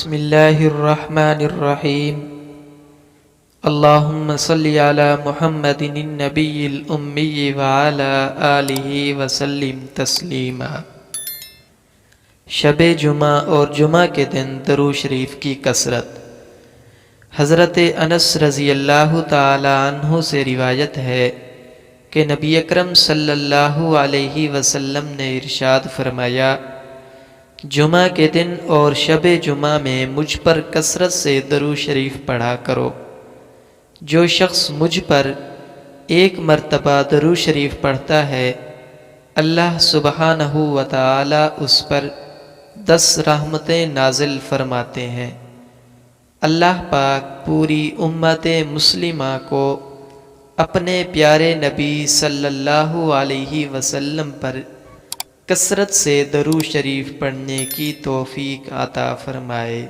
بسم اللہ الرحمن الرحیم اللہم صلی علی محمد النبی الامی وعلی آلہ وسلم تسلیما۔ شب جمعہ اور جمعہ کے دن درود شریف کی کثرت۔ حضرت انس رضی اللہ تعالی عنہ سے روایت ہے کہ نبی اکرم صلی اللہ علیہ وسلم نے ارشاد فرمایا، جمعہ کے دن اور شب جمعہ میں مجھ پر کثرت سے درود شریف پڑھا کرو۔ جو شخص مجھ پر ایک مرتبہ درود شریف پڑھتا ہے، اللہ سبحانہ و تعالی اس پر 10 رحمتیں نازل فرماتے ہیں۔ اللہ پاک پوری امت مسلمہ کو اپنے پیارے نبی صلی اللہ علیہ وسلم پر کثرت سے درود شریف پڑھنے کی توفیق عطا فرمائے۔